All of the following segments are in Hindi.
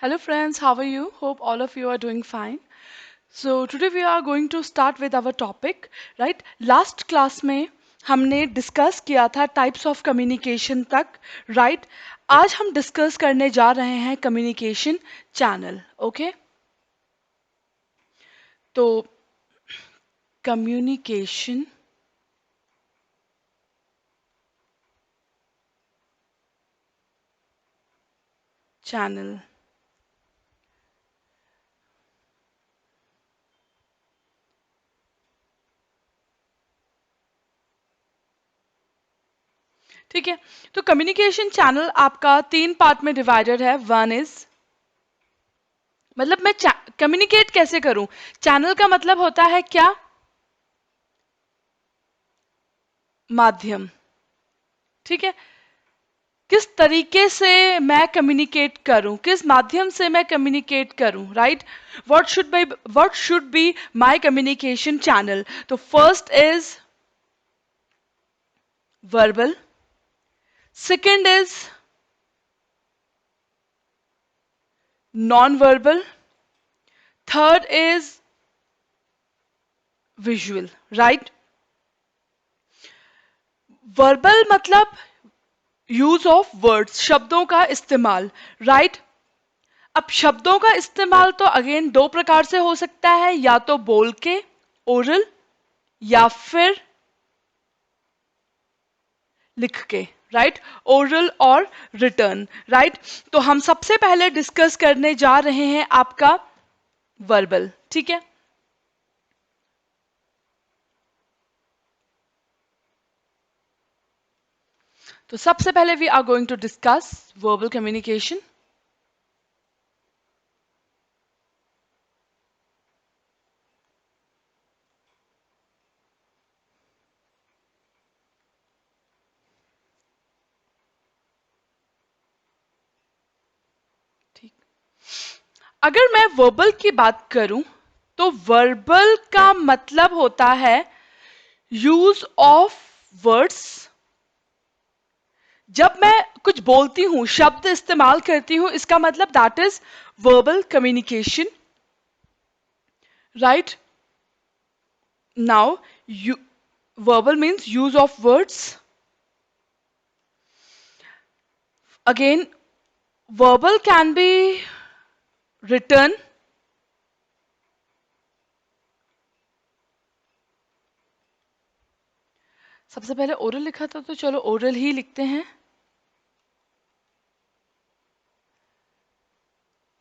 Hello friends, how are you? Hope all of you are doing fine. So today we are going to start with our topic, right? Last class में हमने डिस्कस किया था टाइप्स ऑफ कम्युनिकेशन तक, राइट? आज हम डिस्कस करने जा रहे हैं कम्युनिकेशन चैनल, ओके? तो कम्युनिकेशन चैनल, ठीक है? तो कम्युनिकेशन चैनल आपका 3 पार्ट में डिवाइडेड है। वन इज मतलब मैं कम्युनिकेट कैसे करूं? चैनल का मतलब होता है क्या? माध्यम, ठीक है? किस तरीके से मैं कम्युनिकेट करूं, किस माध्यम से मैं कम्युनिकेट करूं, right? What should be my communication channel? तो first is verbal, second is non verbal, third is visual, right? Verbal मतलब यूज ऑफ वर्ड्स, शब्दों का इस्तेमाल, राइट? अब शब्दों का इस्तेमाल तो अगेन 2 प्रकार से हो सकता है, या तो बोल के, ओरल, या फिर लिख के, राइट? ओरल और रिटर्न, राइट? तो हम सबसे पहले डिस्कस करने जा रहे हैं आपका वर्बल, ठीक है? तो सबसे पहले we are going to discuss verbal communication. ठीक, अगर मैं वर्बल की बात करूं तो वर्बल का मतलब होता है यूज ऑफ वर्ड्स। जब मैं कुछ बोलती हूं, शब्द इस्तेमाल करती हूं, इसका मतलब that is verbal communication, right? Now you verbal means use of words. Again, verbal can be written, सबसे पहले ओरल लिखा था तो चलो ओरल ही लिखते हैं,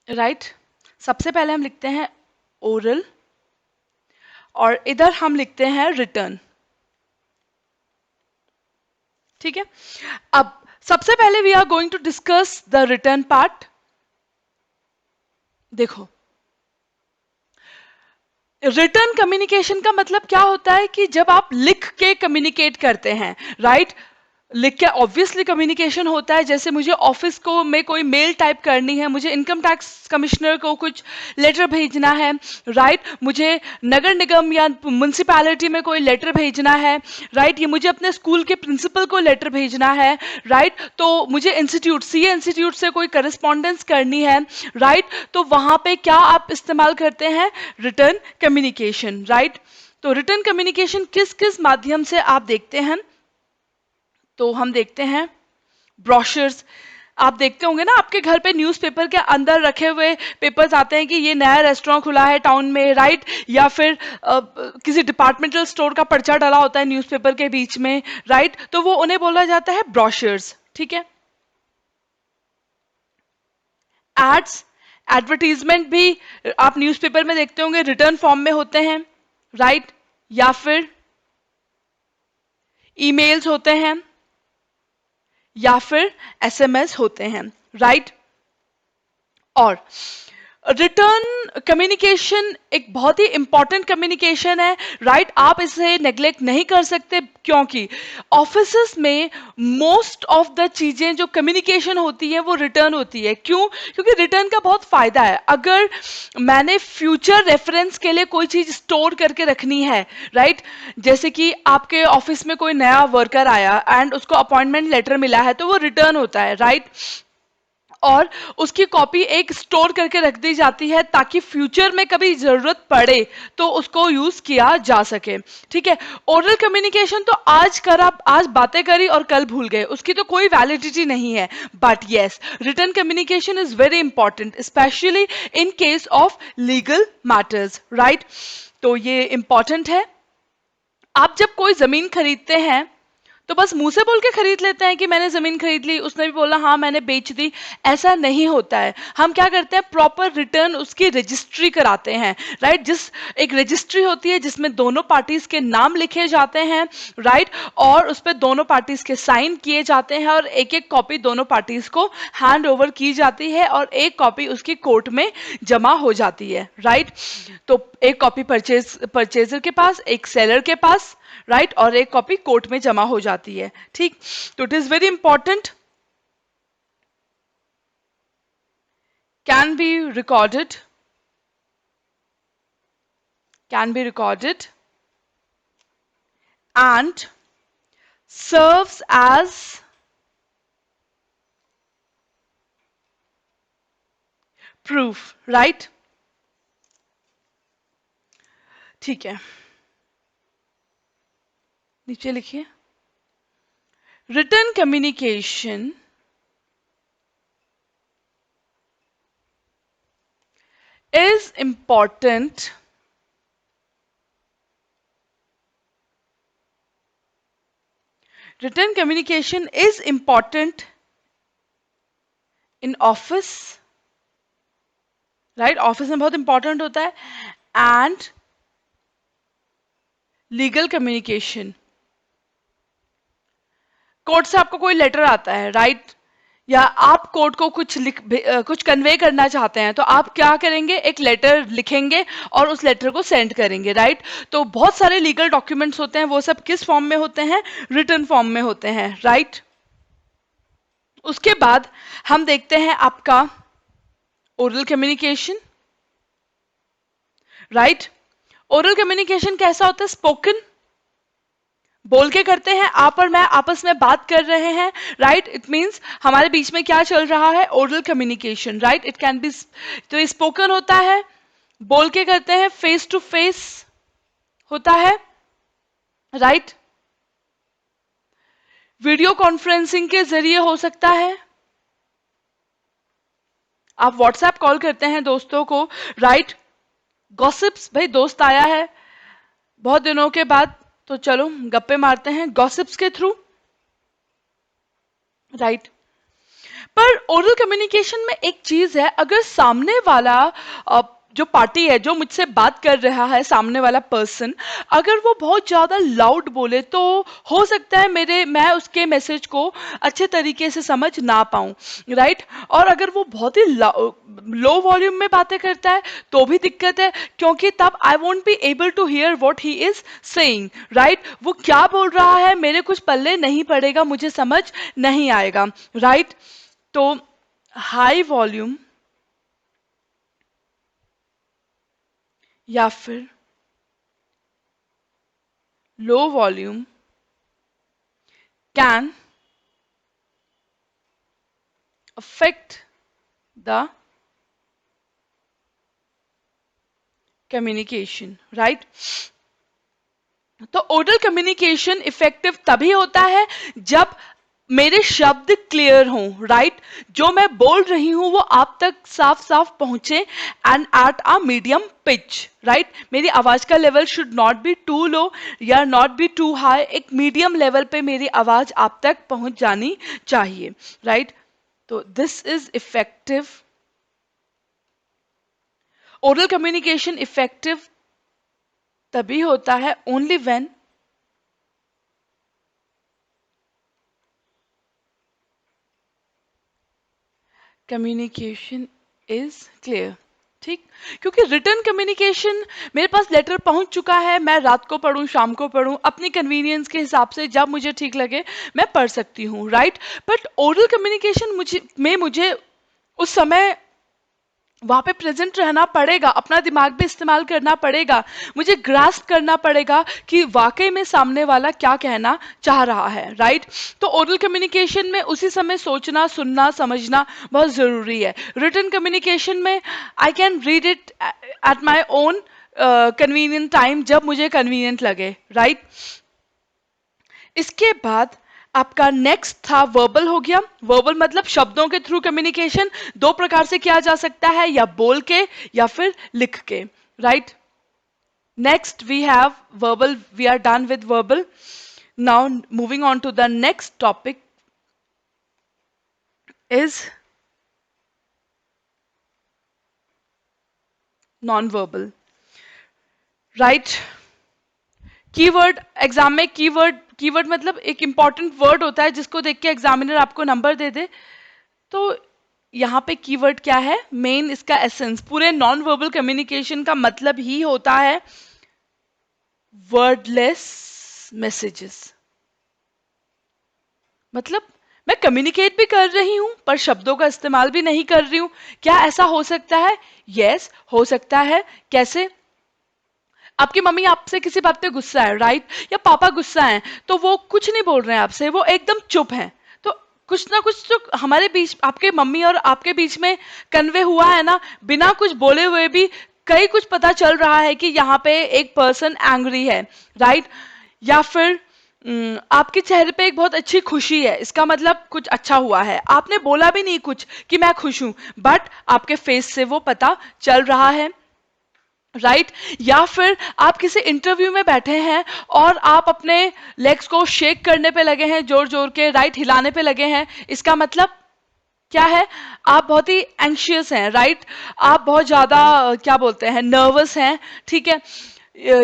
राइट? सबसे पहले हम लिखते हैं ओरल और इधर हम लिखते हैं रिटर्न, ठीक है? अब सबसे पहले we are going to discuss the return part. देखो, रिटर्न कम्युनिकेशन का मतलब क्या होता है कि जब आप लिख के कम्युनिकेट करते हैं, राइट? लिख के ऑब्वियसली कम्युनिकेशन होता है। जैसे मुझे ऑफिस को में कोई मेल टाइप करनी है, मुझे इनकम टैक्स कमिश्नर को कुछ लेटर भेजना है, राइट? मुझे नगर निगम या म्यूनसिपैलिटी में कोई लेटर भेजना है, राइट? ये मुझे अपने स्कूल के प्रिंसिपल को लेटर भेजना है, राइट? तो मुझे इंस्टीट्यूट, सीए इंस्टीट्यूट से कोई करस्पॉन्डेंस करनी है, राइट? तो वहां पे क्या आप इस्तेमाल करते हैं? Return communication, right? तो रिटर्न कम्युनिकेशन किस किस माध्यम से आप देखते हैं? तो हम देखते हैं ब्रोशर्स। आप देखते होंगे ना, आपके घर पे न्यूज़पेपर के अंदर रखे हुए पेपर्स आते हैं कि ये नया रेस्टोरेंट खुला है टाउन में, राइट? या फिर किसी डिपार्टमेंटल स्टोर का पर्चा डला होता है न्यूज़पेपर के बीच में, राइट? तो वो उन्हें बोला जाता है ब्रोशर्स, ठीक है? एड्स, एडवर्टीजमेंट भी आप न्यूज़पेपर में देखते होंगे रिटर्न फॉर्म में होते हैं, राइट? या फिर ईमेल्स होते हैं, या फिर एसएमएस होते हैं, राइट? और रिटर्न कम्युनिकेशन एक बहुत ही इंपॉर्टेंट कम्युनिकेशन है, राइट? आप इसे नेग्लेक्ट नहीं कर सकते, क्योंकि ऑफिसेस में मोस्ट ऑफ द चीजें जो कम्युनिकेशन होती है वो रिटर्न होती है। क्यों? क्योंकि रिटर्न का बहुत फायदा है। अगर मैंने फ्यूचर रेफरेंस के लिए कोई चीज स्टोर करके रखनी है, राइट? जैसे कि आपके ऑफिस में कोई नया वर्कर आया एंड उसको अपॉइंटमेंट लेटर मिला है, तो वो रिटर्न होता है, राइट? और उसकी कॉपी एक स्टोर करके रख दी जाती है ताकि फ्यूचर में कभी जरूरत पड़े तो उसको यूज किया जा सके। ठीक है। ओरल कम्युनिकेशन तो आज बातें करी और कल भूल गए, उसकी तो कोई वैलिडिटी नहीं है। But yes, written communication is very important, specially in case of legal matters, right. तो ये इंपॉर्टेंट है। आप जब कोई जमीन खरीदते हैं तो बस मुंह से बोल के खरीद लेते हैं कि मैंने जमीन खरीद ली, उसने भी बोला हाँ मैंने बेच दी, ऐसा नहीं होता है। हम क्या करते हैं, प्रॉपर रिटर्न उसकी रजिस्ट्री कराते हैं, राइट। एक रजिस्ट्री होती है जिसमें दोनों पार्टीज के नाम लिखे जाते हैं, राइट, और उस पर दोनों पार्टीज के साइन किए जाते हैं और एक एक कॉपी दोनों पार्टीज को हैंड ओवर की जाती है और एक कॉपी उसकी कोर्ट में जमा हो जाती है, राइट। तो एक कॉपी परचेजर के पास, एक सेलर के पास, राइट, और एक कॉपी कोर्ट में जमा हो जाती है। ठीक। तो it is very important, can be recorded, and serves as proof, right? ठीक है, नीचे लिखिए, written communication is important in office, right, office में बहुत इंपॉर्टेंट होता है, एंड लीगल कम्युनिकेशन, कोर्ट से आपको कोई लेटर आता है, राइट, या आप कोर्ट को कुछ कन्वे करना चाहते हैं तो आप क्या करेंगे, एक लेटर लिखेंगे और उस लेटर को सेंड करेंगे, राइट। तो बहुत सारे लीगल डॉक्यूमेंट्स होते हैं, वो सब किस फॉर्म में होते हैं, रिटन फॉर्म में होते हैं, राइट। उसके बाद हम देखते हैं आपका oral communication, right. Oral communication कैसा होता है, स्पोकन, बोल के करते हैं, आप और मैं आपस में बात कर रहे हैं, राइट। इट मींस हमारे बीच में क्या चल रहा है, oral communication, right. It can be, तो स्पोकन होता है, बोल के करते हैं, फेस टू फेस होता है, राइट। वीडियो कॉन्फ्रेंसिंग के जरिए हो सकता है, आप व्हाट्सएप कॉल करते हैं दोस्तों को, राइट। गॉसिप्स, भाई दोस्त आया है बहुत दिनों के बाद तो चलो गप्पे मारते हैं, गॉसिप्स के थ्रू, राइट। पर ओरल कम्युनिकेशन में एक चीज है, अगर सामने वाला जो पार्टी है, जो मुझसे बात कर रहा है, सामने वाला पर्सन, अगर वो बहुत ज्यादा लाउड बोले तो हो सकता है मैं उसके मैसेज को अच्छे तरीके से समझ ना पाऊं, राइट। और अगर वो बहुत ही लो वॉल्यूम में बातें करता है तो भी दिक्कत है, क्योंकि तब I won't be able to hear what he is saying, right. वो क्या बोल रहा है मेरे कुछ पल्ले नहीं पड़ेगा, मुझे समझ नहीं आएगा, राइट। तो हाई वॉल्यूम या फिर low volume can affect the communication, right. तो ओरल कम्युनिकेशन इफेक्टिव तभी होता है जब मेरे शब्द क्लियर हों, राइट। जो मैं बोल रही हूं वो आप तक साफ साफ पहुंचे, and at a medium pitch, right. मेरी आवाज का level should not be too low या नॉट बी टू हाई, एक मीडियम लेवल पे मेरी आवाज आप तक पहुंच जानी चाहिए, राइट। तो this is effective, oral communication effective तभी होता है only when communication is clear, ठीक। क्योंकि रिटर्न कम्युनिकेशन, मेरे पास लेटर पहुंच चुका है, मैं रात को पढ़ूं, शाम को पढ़ूं, अपनी कन्वीनियंस के हिसाब से जब मुझे ठीक लगे मैं पढ़ सकती हूं, राइट। बट ओरल कम्युनिकेशन मुझे उस समय वहां पे प्रेजेंट रहना पड़ेगा, अपना दिमाग भी इस्तेमाल करना पड़ेगा, मुझे ग्रास्प करना पड़ेगा कि वाकई में सामने वाला क्या कहना चाह रहा है, राइट। तो ओरल कम्युनिकेशन में उसी समय सोचना, सुनना, समझना बहुत जरूरी है। रिटन कम्युनिकेशन में I can read it at my own convenient time, जब मुझे कन्वीनियंट लगे, राइट। इसके बाद आपका नेक्स्ट था वर्बल हो गया। वर्बल मतलब शब्दों के थ्रू कम्युनिकेशन दो प्रकार से किया जा सकता है, या बोल के या फिर लिख के, right. Next we have verbal, we are done with verbal. Now moving on to the next topic is non verbal, right. Keyword, exam में कीवर्ड, कीवर्ड मतलब एक इंपॉर्टेंट वर्ड होता है जिसको देख के एग्जामिनर आपको नंबर दे दे। तो यहाँ पे कीवर्ड क्या है, मेन इसका एसेंस, पूरे नॉन वर्बल कम्युनिकेशन का मतलब ही होता है वर्डलेस मैसेजेस। मतलब मैं कम्युनिकेट भी कर रही हूं पर शब्दों का इस्तेमाल भी नहीं कर रही हूं। क्या ऐसा हो सकता है? यस, हो सकता है। कैसे? आपकी मम्मी आपसे किसी बात पे गुस्सा है, राइट, या पापा गुस्सा है, तो वो कुछ नहीं बोल रहे हैं आपसे, वो एकदम चुप हैं। तो कुछ ना कुछ तो हमारे बीच, आपके मम्मी और आपके बीच में कन्वे हुआ है ना, बिना कुछ बोले हुए भी कई कुछ पता चल रहा है कि यहाँ पे एक पर्सन एंग्री है, राइट। या फिर आपके चेहरे पे एक बहुत अच्छी खुशी है, इसका मतलब कुछ अच्छा हुआ है, आपने बोला भी नहीं कुछ कि मैं खुश हूं, बट आपके फेस से वो पता चल रहा है, राइट। या फिर आप किसी इंटरव्यू में बैठे हैं और आप अपने लेग्स को शेक करने पे लगे हैं, जोर जोर के, राइट, हिलाने पे लगे हैं, इसका मतलब क्या है? आप बहुत ही एंशियस हैं, राइट, आप बहुत ज्यादा क्या बोलते हैं, नर्वस हैं, ठीक है।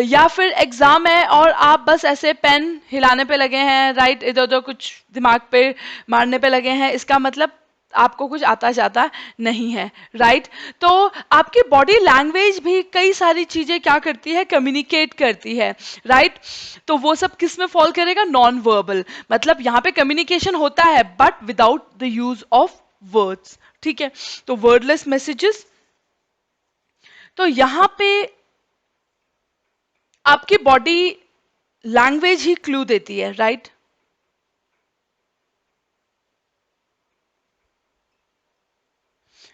या फिर एग्जाम है और आप बस ऐसे पेन हिलाने पे लगे हैं, राइट, इधर उधर कुछ दिमाग पे मारने पे लगे हैं, इसका मतलब आपको कुछ आता जाता नहीं है, राइट। तो आपकी बॉडी लैंग्वेज भी कई सारी चीजें क्या करती है, कम्युनिकेट करती है, राइट। तो वो सब किस में फॉल करेगा? Non verbal. मतलब यहाँ पे कम्युनिकेशन होता है but without the use of words, ठीक है। तो वर्डलेस मैसेजेस, तो यहाँ पे आपकी बॉडी लैंग्वेज ही क्लू देती है, right.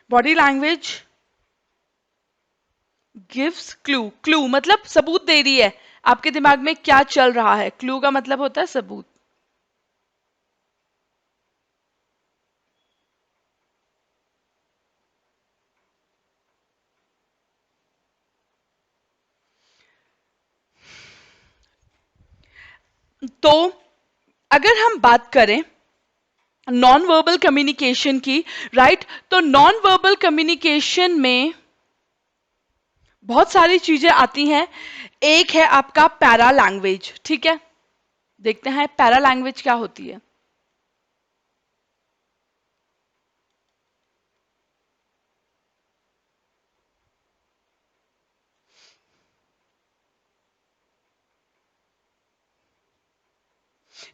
Body language gives clue, clue मतलब सबूत दे रही है आपके दिमाग में क्या चल रहा है, क्लू का मतलब होता है सबूत। तो अगर हम बात करें नॉन वर्बल कम्युनिकेशन की, राइट, तो नॉन वर्बल कम्युनिकेशन में बहुत सारी चीजें आती हैं। एक है आपका पैरा लैंग्वेज, ठीक है, देखते हैं पैरा लैंग्वेज क्या होती है।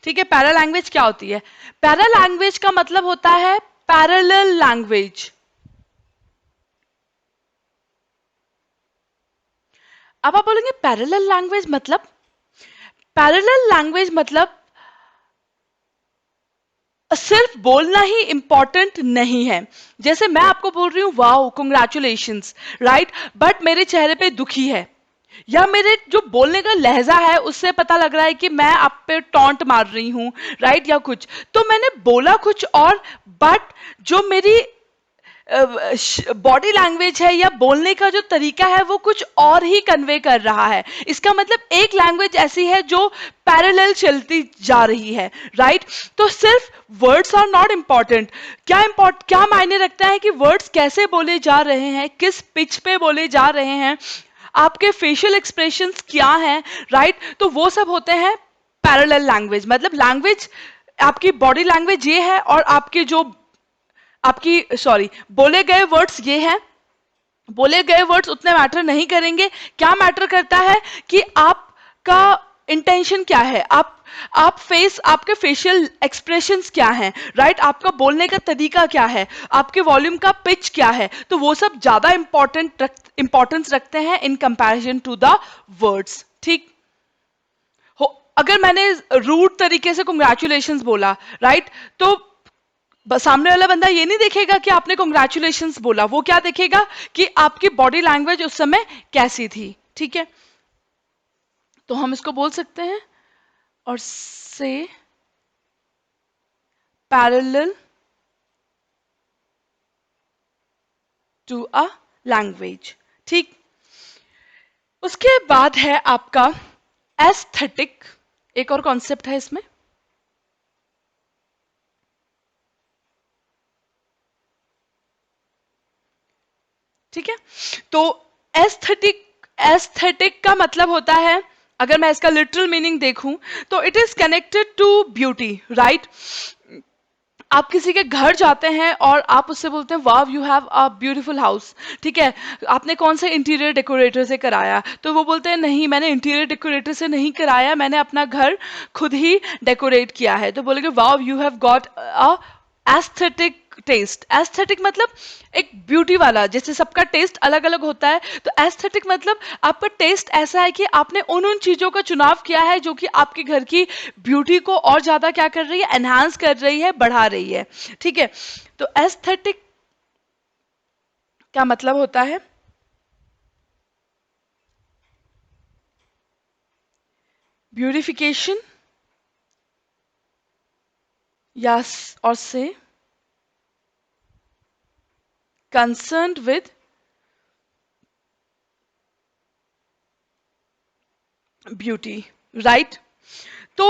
ठीक है, पैरा लैंग्वेज क्या होती है? पैरा लैंग्वेज का मतलब होता है पैरेलल लैंग्वेज। अब आप बोलेंगे पैरेलल लैंग्वेज मतलब? पैरेलल लैंग्वेज मतलब सिर्फ बोलना ही इंपॉर्टेंट नहीं है। जैसे मैं आपको बोल रही हूँ वाओ कंग्रेचुलेशंस, राइट, बट मेरे चेहरे पे दुखी है, या मेरे जो बोलने का लहजा है उससे पता लग रहा है कि मैं आप पे टॉन्ट मार रही हूं, राइट, या कुछ, तो मैंने बोला कुछ और, बट जो मेरी बॉडी लैंग्वेज है या बोलने का जो तरीका है वो कुछ और ही कन्वे कर रहा है। इसका मतलब एक लैंग्वेज ऐसी है जो पैरेलल चलती जा रही है, राइट। तो सिर्फ वर्ड्स आर नॉट इंपॉर्टेंट। क्या मायने रखता है कि वर्ड्स कैसे बोले जा रहे हैं, किस पिच पे बोले जा रहे हैं, आपके फेशियल एक्सप्रेशंस क्या हैं, राइट। तो वो सब होते हैं पैरेलल लैंग्वेज। मतलब लैंग्वेज, आपकी बॉडी लैंग्वेज ये है और आपकी जो आपकी सॉरी बोले गए वर्ड्स ये हैं। बोले गए वर्ड्स उतने मैटर नहीं करेंगे। क्या मैटर करता है कि आपका इंटेंशन क्या है, आप आप फेस, आपके फेशियल एक्सप्रेशंस क्या हैं, राइट, आपका बोलने का तरीका क्या है, आपके वॉल्यूम का पिच क्या है, तो वो सब ज्यादा इंपॉर्टेंस रखते हैं in comparison to the words. ठीक हो, अगर मैंने रूड तरीके से कंग्रेचुलेशंस बोला, राइट, तो सामने वाला बंदा ये नहीं देखेगा कि आपने कॉन्ग्रेचुलेशंस बोला, वो क्या देखेगा कि आपकी बॉडी लैंग्वेज उस समय कैसी थी। ठीक है, तो हम इसको बोल सकते हैं और से पैरेलल टू अ लैंग्वेज। ठीक, उसके बाद है आपका एस्थेटिक, एक और कॉन्सेप्ट है इसमें। ठीक है, तो एस्थेटिक, एस्थेटिक का मतलब होता है, अगर मैं इसका लिटरल मीनिंग देखूं तो it is connected to beauty, right. आप किसी के घर जाते हैं और आप उससे बोलते हैं वाव you have a beautiful house, ठीक है, आपने कौन से इंटीरियर डेकोरेटर से कराया, तो वो बोलते हैं नहीं मैंने इंटीरियर डेकोरेटर से नहीं कराया, मैंने अपना घर खुद ही डेकोरेट किया है, तो बोलेंगे wow you have got a aesthetic taste. Aesthetic मतलब एक ब्यूटी वाला, जैसे सबका टेस्ट अलग अलग होता है, तो एस्थेटिक मतलब आपका टेस्ट ऐसा है कि आपने उन उन चीजों का चुनाव किया है जो कि आपके घर की ब्यूटी को और ज्यादा क्या कर रही है, एनहांस कर रही है, बढ़ा रही है। ठीक है, तो एस्थेटिक का मतलब होता है ब्यूटिफिकेशन या और से कंसर्न्ड विद ब्यूटी, राइट। तो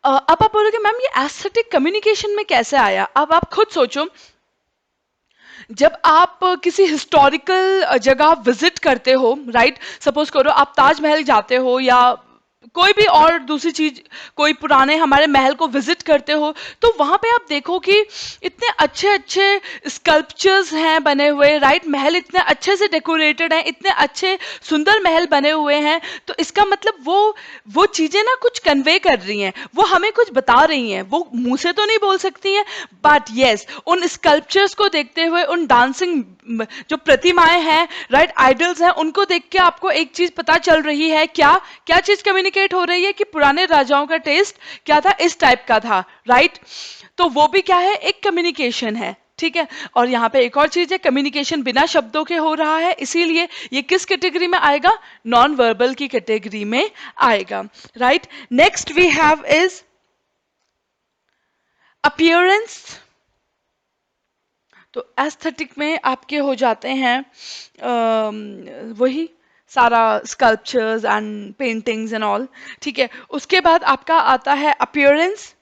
अब आप बोलोगे मैम ये एस्थेटिक कम्युनिकेशन में कैसे आया, अब आप खुद सोचो, जब आप किसी हिस्टोरिकल जगह विजिट करते हो, राइट, सपोज करो आप ताजमहल जाते हो या कोई भी और दूसरी चीज, कोई पुराने हमारे महल को विजिट करते हो, तो वहां पे आप देखो कि इतने अच्छे अच्छे स्कल्पचर्स हैं बने हुए, राइट, महल इतने अच्छे से डेकोरेटेड हैं, इतने अच्छे सुंदर महल बने हुए हैं, तो इसका मतलब वो चीजें ना कुछ कन्वे कर रही हैं, वो हमें कुछ बता रही हैं, वो मुंह से तो नहीं बोल सकती हैं, बट यस उन स्कल्पचर्स को देखते हुए, उन डांसिंग जो प्रतिमाएं हैं, राइट, आइडल्स हैं, उनको देख के आपको एक चीज पता चल रही है, क्या क्या चीज कम्युनिकेट हो रही है कि पुराने राजाओं का टेस्ट क्या था, इस टाइप का था, राइट। तो वो भी क्या है, एक कम्युनिकेशन है। ठीक है, और यहाँ पे एक और चीज है, कम्युनिकेशन बिना शब्दों के हो रहा है, इसीलिए ये किस कैटेगरी में आएगा, नॉन वर्बल की कैटेगरी में आएगा, right. Next we have is appearance. तो एस्थेटिक में आपके हो जाते हैं वही सारा sculptures and paintings and all. ठीक है, उसके बाद आपका आता है appearance,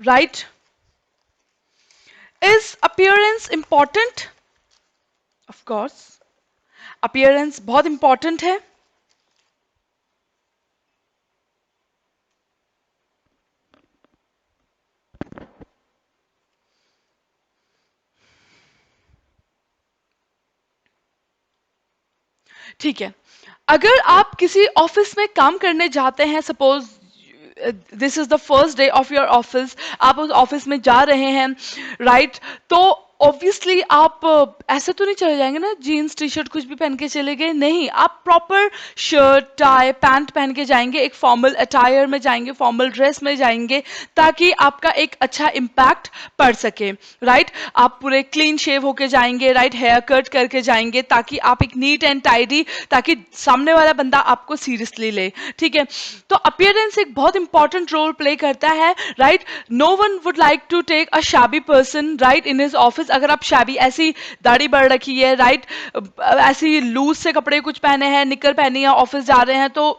right. Is appearance important? Of course appearance बहुत इंपॉर्टेंट है। ठीक है, अगर आप किसी ऑफिस में काम करने जाते हैं, suppose this is the first day of your office, आप उस ऑफिस में जा रहे हैं, राइट, तो ऑब्वियसली आप ऐसे तो नहीं चले जाएंगे ना जीन्स टी शर्ट कुछ भी पहन के चले गए, नहीं, आप प्रॉपर शर्ट टाई पैंट पहन के जाएंगे, एक फॉर्मल अटायर में जाएंगे, फॉर्मल ड्रेस में जाएंगे, ताकि आपका एक अच्छा इम्पैक्ट पड़ सके, राइट। आप पूरे क्लीन शेव होके जाएंगे, राइट, हेयर कट करके जाएंगे, ताकि आप एक नीट एंड टाइडी, ताकि सामने वाला बंदा आपको सीरियसली ले। ठीक है, तो अपीयरेंस एक बहुत इंपॉर्टेंट रोल प्ले करता है, right. No one would like to take a shabby person, right, in his office. अगर आप शैबी, ऐसी दाढ़ी बढ़ रखी है, राइट, ऐसी लूज से कपड़े कुछ पहने हैं, निकर पहनी है, ऑफिस जा रहे हैं, तो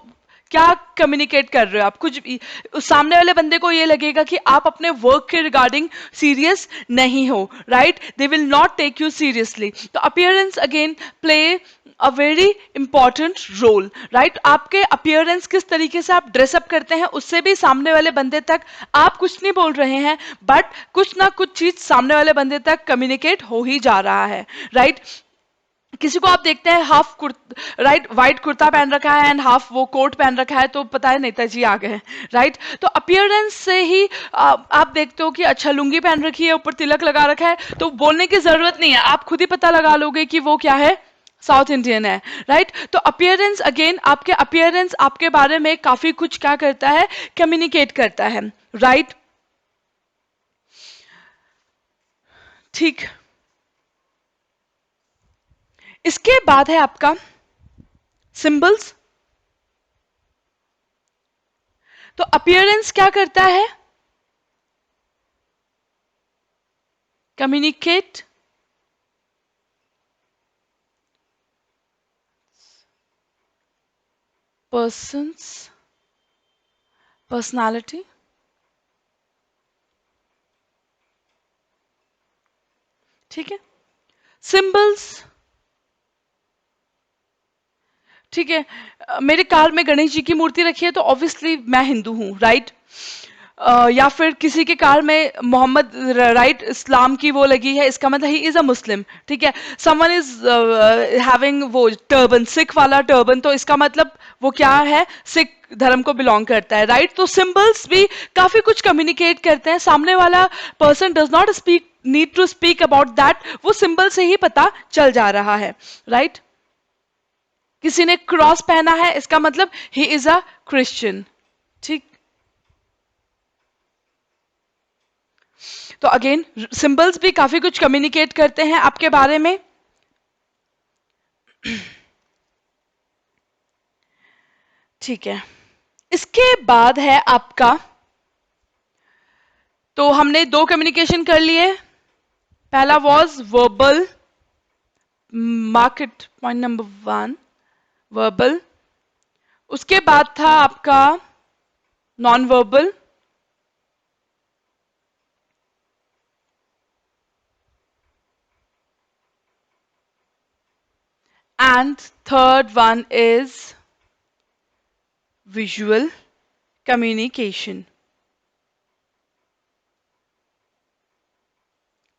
क्या कम्युनिकेट कर रहे हो आप, कुछ भी, उस सामने वाले बंदे को ये लगेगा कि आप अपने वर्क के रिगार्डिंग सीरियस नहीं हो, right, they will not take you seriously. तो appearance again play a very important role, right. आपके अपीयरेंस किस तरीके से आप ड्रेसअप करते हैं, उससे भी सामने वाले बंदे तक, आप कुछ नहीं बोल रहे हैं, बट कुछ ना कुछ चीज सामने वाले बंदे तक कम्युनिकेट हो ही जा रहा है, राइट। किसी को आप देखते हैं हाफ राइट वाइट कुर्ता पहन रखा है एंड हाफ वो कोट पहन रखा है, तो पता है नेताजी आ गए, राइट। तो अपियरेंस से ही आप देखते हो कि अच्छा लुंगी पहन रखी है, ऊपर तिलक लगा रखा है, तो बोलने की जरूरत नहीं है, आप खुद ही पता लगा लोगे कि वो क्या है, साउथ इंडियन है, राइट। तो अपियरेंस, अगेन आपके अपियरेंस आपके बारे में काफी कुछ क्या करता है, कम्युनिकेट करता है, राइट। ठीक, इसके बाद है आपका सिंबल्स। तो अपियरेंस क्या करता है, कम्युनिकेट पर्सन्स पर्सनालिटी, ठीक है। सिंबल्स, ठीक है। मेरे कार में गणेश जी की मूर्ति रखी है तो ऑब्वियसली मैं हिंदू हूं, राइट। या फिर किसी के कार में मोहम्मद, राइट, इस्लाम की वो लगी है, इसका मतलब ही इज अ मुस्लिम, ठीक है। समवन इज हैविंग वो टर्बन, सिख वाला टर्बन, तो इसका मतलब वो क्या है, सिख धर्म को बिलोंग करता है, राइट। तो सिंबल्स भी काफी कुछ कम्युनिकेट करते हैं, सामने वाला person does not speak, need to speak about that, वो सिंबल से ही पता चल जा रहा है, राइट। किसी ने क्रॉस पहना है, इसका मतलब ही इज अ क्रिश्चियन, ठीक। तो अगेन सिंबल्स भी काफी कुछ कम्युनिकेट करते हैं आपके बारे में। ठीक है, इसके बाद है आपका, तो हमने दो कम्युनिकेशन कर लिए, पहला was verbal, market point number 1 verbal, उसके बाद था आपका non verbal, and third one is visual communication,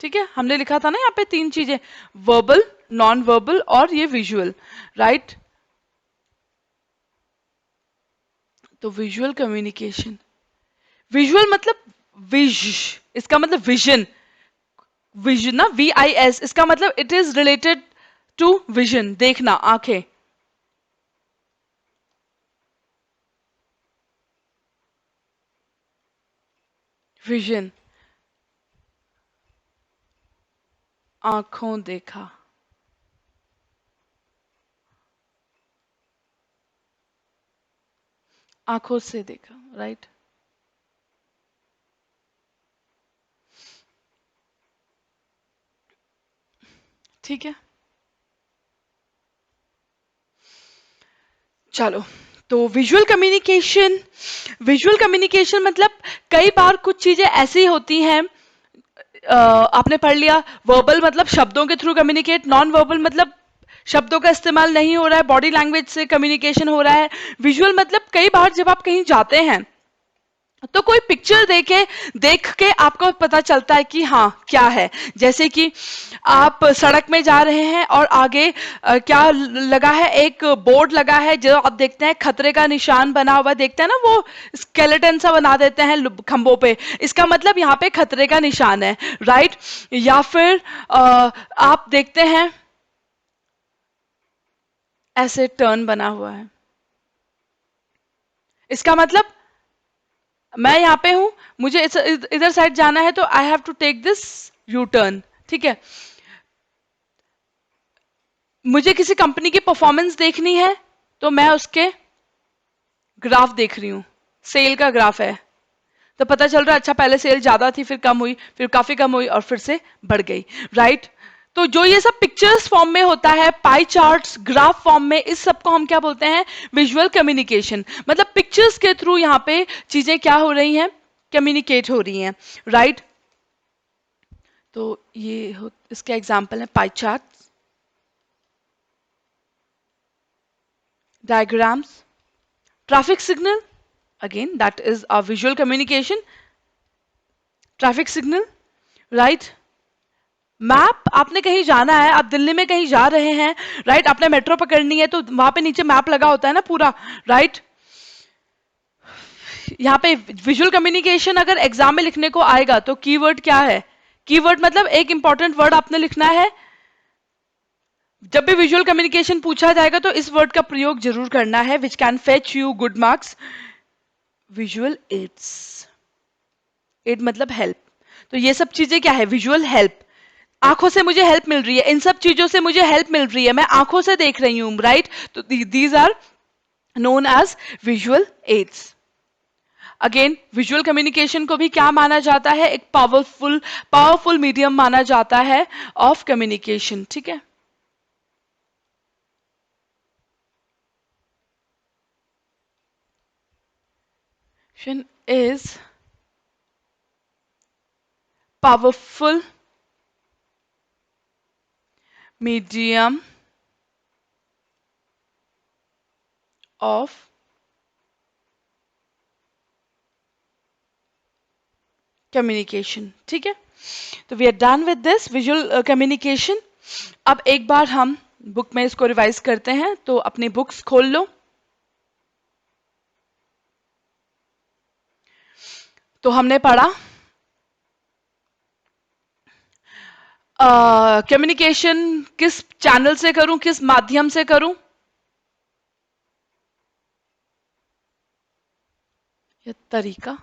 ठीक है। हमने लिखा था ना यहाँ पे तीन चीजें, वर्बल, नॉन वर्बल और ये विजुअल, राइट। तो विजुअल कम्युनिकेशन, विजुअल मतलब विज, इसका मतलब विजन, विजन ना, VIS, इसका मतलब it is related to vision, देखना, आंखें, विजन, आंखों देखा, आंखों से देखा, राइट। ठीक है, चलो। तो विजुअल कम्युनिकेशन, विजुअल कम्युनिकेशन मतलब कई बार कुछ चीजें ऐसी होती हैं, आपने पढ़ लिया, वर्बल मतलब शब्दों के थ्रू कम्युनिकेट, नॉन वर्बल मतलब शब्दों का इस्तेमाल नहीं हो रहा है, बॉडी लैंग्वेज से कम्युनिकेशन हो रहा है, विजुअल मतलब कई बार जब आप कहीं जाते हैं तो कोई पिक्चर देख के आपको पता चलता है कि हाँ क्या है, जैसे कि आप सड़क में जा रहे हैं और आगे क्या लगा है, एक बोर्ड लगा है जो आप देखते हैं खतरे का निशान बना हुआ, देखते हैं ना वो स्केलेटन सा बना देते हैं खंभों पे, इसका मतलब यहाँ पे खतरे का निशान है, राइट। या फिर आप देखते हैं ऐसे टर्न बना हुआ है, इसका मतलब मैं यहाँ पे हूं, मुझे इधर साइड जाना है तो I have to take this U turn, ठीक है। मुझे किसी कंपनी की परफॉर्मेंस देखनी है तो मैं उसके ग्राफ देख रही हूं, सेल का ग्राफ है, तो पता चल रहा है अच्छा पहले सेल ज्यादा थी, फिर कम हुई, फिर काफी कम हुई और फिर से बढ़ गई, राइट। तो जो ये सब पिक्चर्स फॉर्म में होता है, पाई चार्ट्स, ग्राफ फॉर्म में, इस सब को हम क्या बोलते हैं, विजुअल कम्युनिकेशन, मतलब पिक्चर्स के थ्रू यहाँ पे चीजें क्या हो रही हैं, कम्युनिकेट हो रही हैं, राइट। तो इसके एग्जाम्पल है pie chart, diagrams, traffic signal, again that is a visual communication, traffic signal, right, map, आपने कहीं जाना है, आप दिल्ली में कहीं जा रहे हैं, राइट, आपने मेट्रो पकड़नी है तो वहां पे नीचे मैप लगा होता है ना पूरा, राइट। यहाँ पे विजुअल कम्युनिकेशन अगर एग्जाम में लिखने को आएगा तो कीवर्ड क्या है? कीवर्ड मतलब एक इंपॉर्टेंट वर्ड आपने लिखना है। जब भी विजुअल कम्युनिकेशन पूछा जाएगा तो इस वर्ड का प्रयोग जरूर करना है, which can fetch you good marks. Visual aids, aid मतलब हेल्प। तो ये सब चीजें क्या है? Visual help. आंखों से मुझे हेल्प मिल रही है, इन सब चीजों से मुझे हेल्प मिल रही है, मैं आंखों से देख रही हूं, राइट। तो these are known as visual aids. Again visual communication को भी क्या माना जाता है? एक पावरफुल पावरफुल मीडियम माना जाता है ऑफ कम्युनिकेशन, ठीक है। Is powerful medium of communication, ठीक है। तो we are done with this visual communication. अब एक बार हम बुक में इसको रिवाइज करते हैं, तो अपनी बुक्स खोल लो। तो हमने पढ़ा कम्युनिकेशन किस चैनल से करूं, किस माध्यम से करूं। ये तरीका,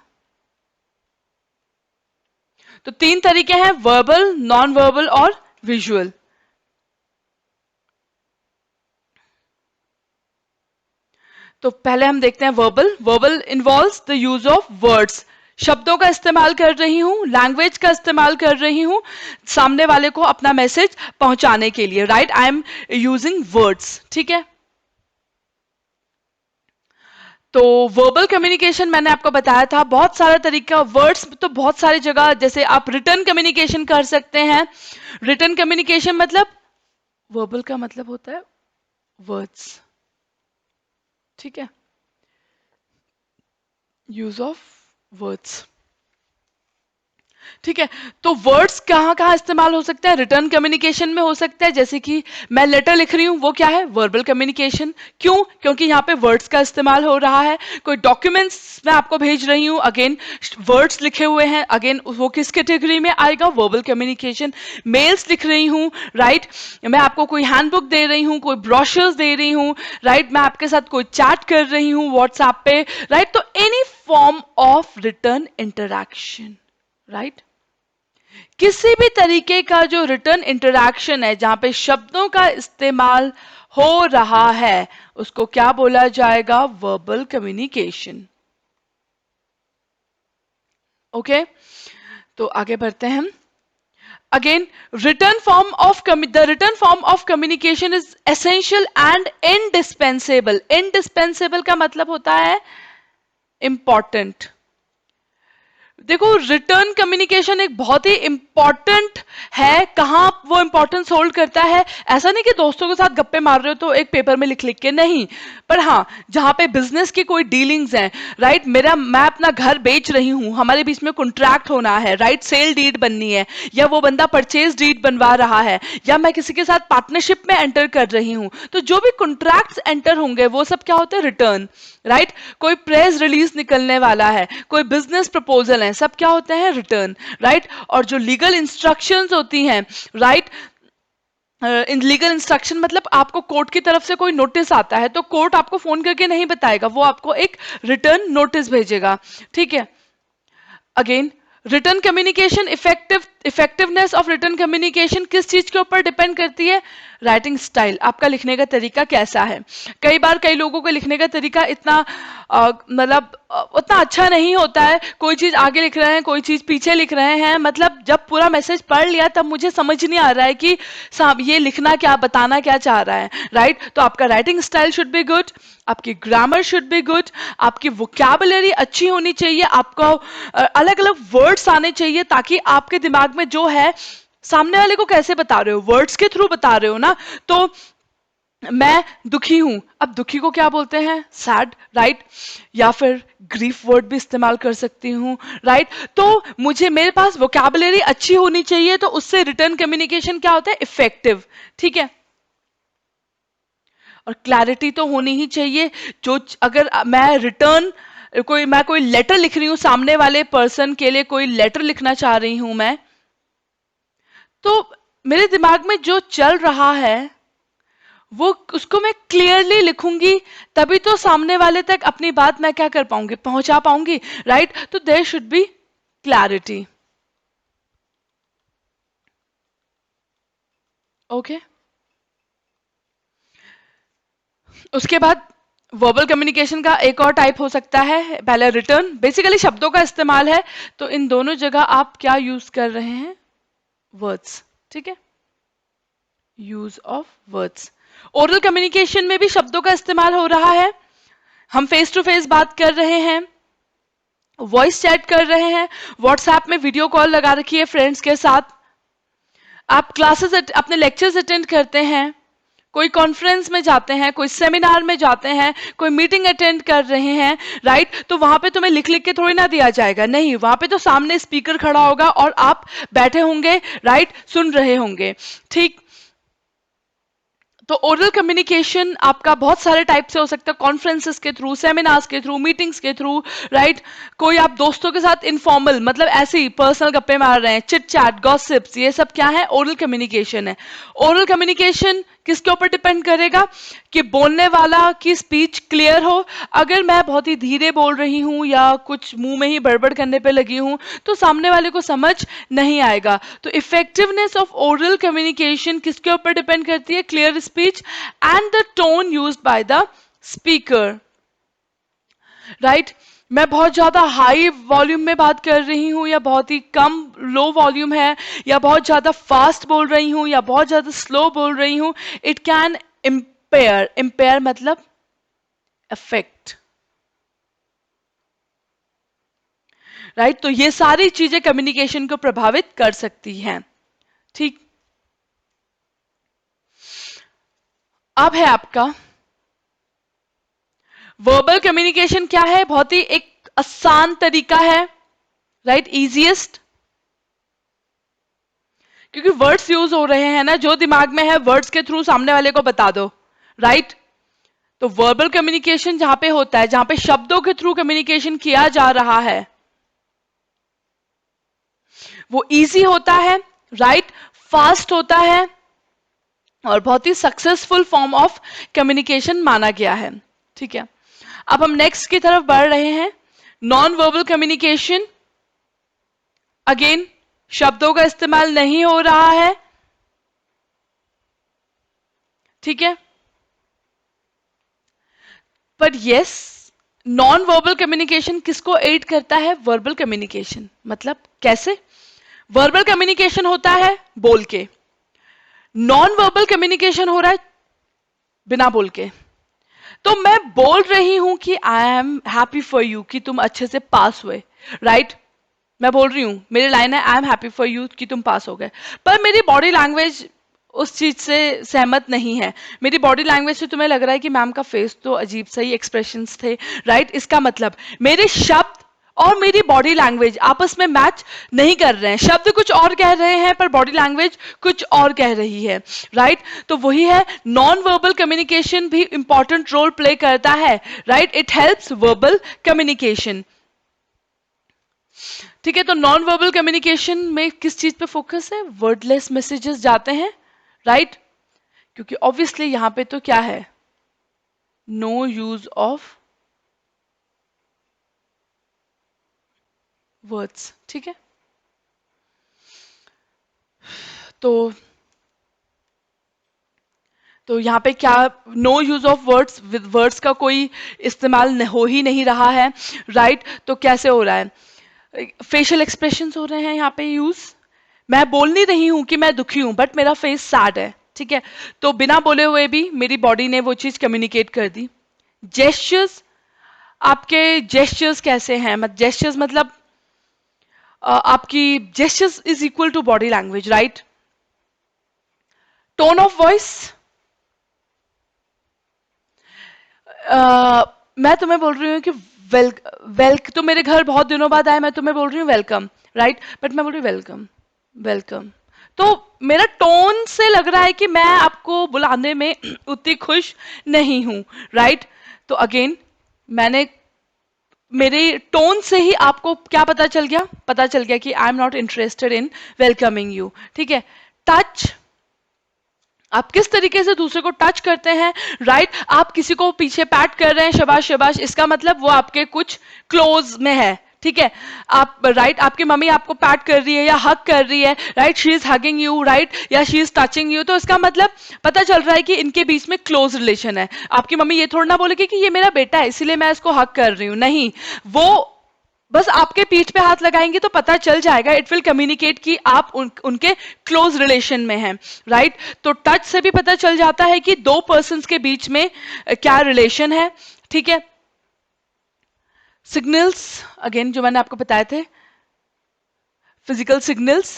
तो तीन तरीके हैं, वर्बल, नॉन वर्बल और विजुअल। तो पहले हम देखते हैं verbal. Verbal involves the use of words, शब्दों का इस्तेमाल कर रही हूं, लैंग्वेज का इस्तेमाल कर रही हूं सामने वाले को अपना मैसेज पहुंचाने के लिए, right. I am using words, ठीक है। तो वर्बल कम्युनिकेशन मैंने आपको बताया था, बहुत सारा तरीका, वर्ड्स तो बहुत सारी जगह, जैसे आप रिटर्न कम्युनिकेशन कर सकते हैं। रिटर्न कम्युनिकेशन मतलब, वर्बल का मतलब होता है वर्ड्स, ठीक है, यूज ऑफ वर्ड्स, ठीक है। तो वर्ड्स कहाँ कहाँ इस्तेमाल हो सकता है? रिटर्न कम्युनिकेशन में हो सकता है, जैसे कि मैं लेटर लिख रही हूँ, वो क्या है? Verbal communication. क्यों? क्योंकि यहाँ पे वर्ड्स का इस्तेमाल हो रहा है। कोई डॉक्यूमेंट्स मैं आपको भेज रही हूँ, अगेन वर्ड्स लिखे हुए हैं, अगेन वो किस कैटेगरी में आएगा? Verbal communication. मेल्स लिख रही हूँ, राइट, मैं आपको कोई हैंडबुक दे रही हूँ, कोई ब्रोशर्स दे रही हूँ, राइट, मैं आपके साथ कोई चैट कर रही हूँ व्हाट्सएप पे, राइट। तो any form of return interaction, right. किसी भी तरीके का जो रिटर्न इंटरैक्शन है जहां पे शब्दों का इस्तेमाल हो रहा है, उसको क्या बोला जाएगा? Verbal communication, okay. तो आगे बढ़ते हैं हम। Again the written form of communication is essential and indispensable. indispensable का मतलब होता है important। देखो, रिटर्न कम्युनिकेशन एक बहुत ही इंपॉर्टेंट है। कहां वो इंपॉर्टेंस होल्ड करता है? ऐसा नहीं कि दोस्तों के साथ गप्पे मार रहे हो तो एक पेपर में लिख लिख के, नहीं। पर हाँ, जहां पे बिजनेस की कोई डीलिंग्स हैं, राइट, मैं अपना घर बेच रही हूं, हमारे बीच में कॉन्ट्रैक्ट होना है, राइट, सेल डीड बननी है, या वो बंदा परचेज डीड बनवा रहा है, या मैं किसी के साथ पार्टनरशिप में एंटर कर रही हूं, तो जो भी कॉन्ट्रैक्ट्स एंटर होंगे वो सब क्या होते हैं? Return, right. कोई प्रेस रिलीज निकलने वाला है, कोई बिजनेस प्रपोजल है, सब क्या होते हैं? Return, right. और जो लीगल इंस्ट्रक्शंस होती हैं, राइट, इन लीगल इंस्ट्रक्शन मतलब आपको कोर्ट की तरफ से कोई नोटिस आता है तो कोर्ट आपको फोन करके नहीं बताएगा, वो आपको एक रिटर्न नोटिस भेजेगा, ठीक है। Again return communication effectiveness of return communication किस चीज के ऊपर डिपेंड करती है? राइटिंग स्टाइल, आपका लिखने का तरीका कैसा है। कई बार कई लोगों को लिखने का तरीका इतना मतलब उतना अच्छा नहीं होता है, कोई चीज आगे लिख रहे हैं, कोई चीज पीछे लिख रहे हैं, मतलब जब पूरा मैसेज पढ़ लिया तब मुझे समझ नहीं आ रहा है कि साहब ये लिखना क्या, बताना क्या चाह रहा है, राइट। तो आपका writing style should be good, आपकी ग्रामर शुड बी गुड, आपकी वोकैबुलरी अच्छी होनी चाहिए, आपको अलग अलग वर्ड्स आने चाहिए, ताकि आपके दिमाग में जो है, सामने वाले को कैसे बता रहे हो? वर्ड्स के थ्रू बता रहे हो ना, तो मैं दुखी हूं, अब दुखी को क्या बोलते हैं? Sad, right? या फिर ग्रीफ वर्ड भी इस्तेमाल कर सकती हूँ, राइट? तो मुझे, मेरे पास वोकैबुलरी अच्छी होनी चाहिए, तो उससे रिटर्न कम्युनिकेशन क्या होता है? इफेक्टिव, ठीक है? और क्लैरिटी तो होनी ही चाहिए। जो अगर मैं रिटर्न मैं कोई लेटर लिख रही हूँ, सामने वाले पर्सन के लिए कोई लेटर लिखना चाह रही हूं मैं, तो मेरे दिमाग में जो चल रहा है वो, उसको मैं क्लियरली लिखूंगी, तभी तो सामने वाले तक अपनी बात मैं क्या कर पाऊंगी? पहुंचा पाऊंगी, राइट? तो there should be clarity. Okay, उसके बाद वर्बल कम्युनिकेशन का एक और टाइप हो सकता है, पहले रिटर्न, बेसिकली शब्दों का इस्तेमाल है, तो इन दोनों जगह आप क्या यूज कर रहे हैं? वर्ड्स, ठीक है? Use of words. Oral communication में भी शब्दों का इस्तेमाल हो रहा है। हम फेस टू फेस बात कर रहे हैं, वॉइस चैट कर रहे हैं, व्हाट्सएप में वीडियो कॉल लगा रखी है फ्रेंड्स के साथ, आप क्लासेस अपने लेक्चर्स अटेंड करते हैं, कोई कॉन्फ्रेंस में जाते हैं, कोई सेमिनार में जाते हैं, कोई मीटिंग अटेंड कर रहे हैं, राइट? तो वहां पे तुम्हें लिख लिख के थोड़ी ना दिया जाएगा, नहीं, वहां पे तो सामने स्पीकर खड़ा होगा और आप बैठे होंगे, राइट? सुन रहे होंगे, ठीक? तो ओरल कम्युनिकेशन आपका बहुत सारे टाइप से हो सकता है, कॉन्फ्रेंसेस के थ्रू, सेमिनार्स के थ्रू, मीटिंग्स के थ्रू, राइट? कोई आप दोस्तों के साथ इनफॉर्मल, मतलब ऐसे ही पर्सनल गप्पे मार रहे हैं, चिट चैट, गॉसिप्स, ये सब क्या है? ओरल कम्युनिकेशन है। ओरल कम्युनिकेशन किसके ऊपर डिपेंड करेगा? कि बोलने वाला की स्पीच क्लियर हो। अगर मैं बहुत ही धीरे बोल रही हूं या कुछ मुंह में ही बड़बड़ करने पे लगी हूं, तो सामने वाले को समझ नहीं आएगा। तो इफेक्टिवनेस ऑफ ओरल कम्युनिकेशन किसके ऊपर डिपेंड करती है? Clear speech and the tone used by the speaker, right? मैं बहुत ज्यादा हाई वॉल्यूम में बात कर रही हूं, या बहुत ही कम लो वॉल्यूम है, या बहुत ज्यादा फास्ट बोल रही हूं, या बहुत ज्यादा स्लो बोल रही हूं, इट कैन इम्पेयर, इम्पेयर मतलब अफेक्ट, राइट? तो ये सारी चीजें कम्युनिकेशन को प्रभावित कर सकती हैं, ठीक? अब है आपका वर्बल कम्युनिकेशन। क्या है? बहुत ही एक आसान तरीका है, राइट? इजीएस्ट, क्योंकि वर्ड्स यूज हो रहे हैं ना, जो दिमाग में है वर्ड्स के थ्रू सामने वाले को बता दो, राइट? तो वर्बल कम्युनिकेशन जहां पे होता है, जहां पे शब्दों के थ्रू कम्युनिकेशन किया जा रहा है, वो इजी होता है, राइट? फास्ट होता है, और बहुत ही सक्सेसफुल फॉर्म ऑफ कम्युनिकेशन माना गया है, ठीक है? अब हम नेक्स्ट की तरफ बढ़ रहे हैं, नॉन वर्बल कम्युनिकेशन। अगेन शब्दों का इस्तेमाल नहीं हो रहा है, ठीक है? पर यस, नॉन वर्बल कम्युनिकेशन किसको एड करता है? Verbal communication. मतलब कैसे? वर्बल कम्युनिकेशन होता है बोल के, नॉन वर्बल कम्युनिकेशन हो रहा है बिना बोल के। तो मैं बोल रही हूं कि I am happy for you, कि तुम अच्छे से पास हुए, राइट? मैं बोल रही हूं, मेरी लाइन है I am happy for you कि तुम पास हो गए, पर मेरी बॉडी लैंग्वेज उस चीज से सहमत नहीं है। मेरी बॉडी लैंग्वेज से तुम्हें लग रहा है कि मैम का फेस तो अजीब सही एक्सप्रेशंस थे, राइट? इसका मतलब मेरे शब्द और मेरी बॉडी लैंग्वेज आपस में मैच नहीं कर रहे हैं। शब्द कुछ और कह रहे हैं पर बॉडी लैंग्वेज कुछ और कह रही है, राइट? तो वही है, नॉन वर्बल कम्युनिकेशन भी इंपॉर्टेंट रोल प्ले करता है, right? It helps verbal communication, ठीक है? तो नॉन वर्बल कम्युनिकेशन में किस चीज पे फोकस है? वर्डलेस मैसेजेस जाते हैं, राइट? क्योंकि ऑब्वियसली यहां पे तो क्या है? नो यूज ऑफ वर्ड्स, ठीक है? तो यहां पे क्या, no use of words, with words का कोई इस्तेमाल हो ही नहीं रहा है, राइट? तो कैसे हो रहा है? फेशियल एक्सप्रेशंस हो रहे हैं यहाँ पे यूज। मैं बोल नहीं रही हूं कि मैं दुखी हूं, बट मेरा फेस सैड है, ठीक है? तो बिना बोले हुए भी मेरी बॉडी ने वो चीज कम्युनिकेट कर दी। जेस्चर्स, आपके जेस्चर्स कैसे हैं? जेस्चर्स मतलब आपकी gestures is equal to body language, right? Tone of voice, मैं तुम्हें बोल रही हूँ कि वेल वेल तुम मेरे घर बहुत दिनों बाद आए, मैं तुम्हें बोल रही हूँ वेलकम, राइट, बट मैं बोल रही हूँ वेलकम, वेलकम। तो मेरा टोन से लग रहा है कि मैं आपको बुलाने में उतनी खुश नहीं हूं, राइट। तो अगेन मैंने मेरे टोन से ही आपको क्या पता चल गया, पता चल गया कि I am not interested in welcoming you, ठीक है। टच, आप किस तरीके से दूसरे को टच करते हैं, राइट। आप किसी को पीछे पैट कर रहे हैं, शबाश शबाश, इसका मतलब वो आपके कुछ क्लोज में है, ठीक है। आप राइट, आपकी मम्मी आपको पैट कर रही है या हग कर रही है, right, she is hugging you, right, या शी इज टचिंग यू, तो इसका मतलब पता चल रहा है कि इनके बीच में क्लोज रिलेशन है। आपकी मम्मी ये थोड़ा ना बोलेगी कि ये मेरा बेटा है इसीलिए मैं इसको हग कर रही हूँ, नहीं, वो बस आपके पीठ पे हाथ लगाएंगे तो पता चल जाएगा, इट विल कम्युनिकेट कि आप उनके क्लोज रिलेशन में हैं, राइट। तो टच से भी पता चल जाता है कि दो पर्सन्स के बीच में क्या रिलेशन है, ठीक है। सिग्नल्स, अगेन जो मैंने आपको बताए थे, फिजिकल सिग्नल्स,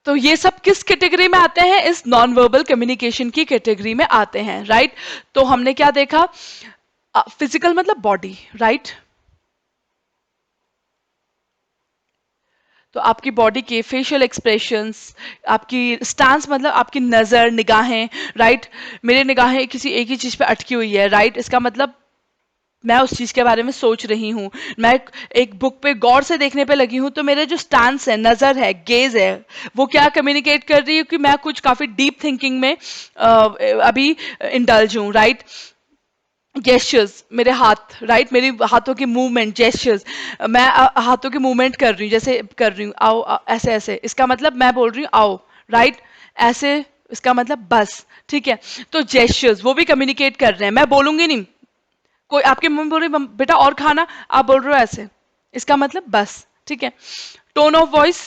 तो ये सब किस कैटेगरी में आते हैं, इस नॉन वर्बल कम्युनिकेशन की कैटेगरी में आते हैं, राइट। तो हमने क्या देखा, फिजिकल मतलब बॉडी, राइट। तो आपकी बॉडी के फेशियल एक्सप्रेशंस, आपकी स्टांस मतलब आपकी नजर, निगाहें, राइट। मेरी निगाहें किसी एक ही चीज पे अटकी हुई है, राइट, इसका मतलब मैं उस चीज के बारे में सोच रही हूँ, मैं एक बुक पे गौर से देखने पे लगी हूँ, तो मेरे जो स्टांस है, नजर है, गेज है, वो क्या कम्युनिकेट कर रही है कि मैं कुछ काफी डीप थिंकिंग में अभी इंडल्ज हूँ, राइट। जेस्चर्स, मेरे हाथ, राइट, मेरी हाथों की मूवमेंट, जेस्चर्स, मैं हाथों की मूवमेंट कर रही हूँ, जैसे कर रही हूँ आओ, ऐसे ऐसे, इसका मतलब मैं बोल रही हूँ आओ, राइट, ऐसे, इसका मतलब बस, ठीक है। तो जेस्चर्स वो भी कम्युनिकेट कर रहे हैं, मैं बोलूंगी नहीं, कोई आपकी मम्मी बोल रही बेटा और खाना, आप बोल रहे हो ऐसे, इसका मतलब बस, ठीक है। टोन ऑफ वॉइस,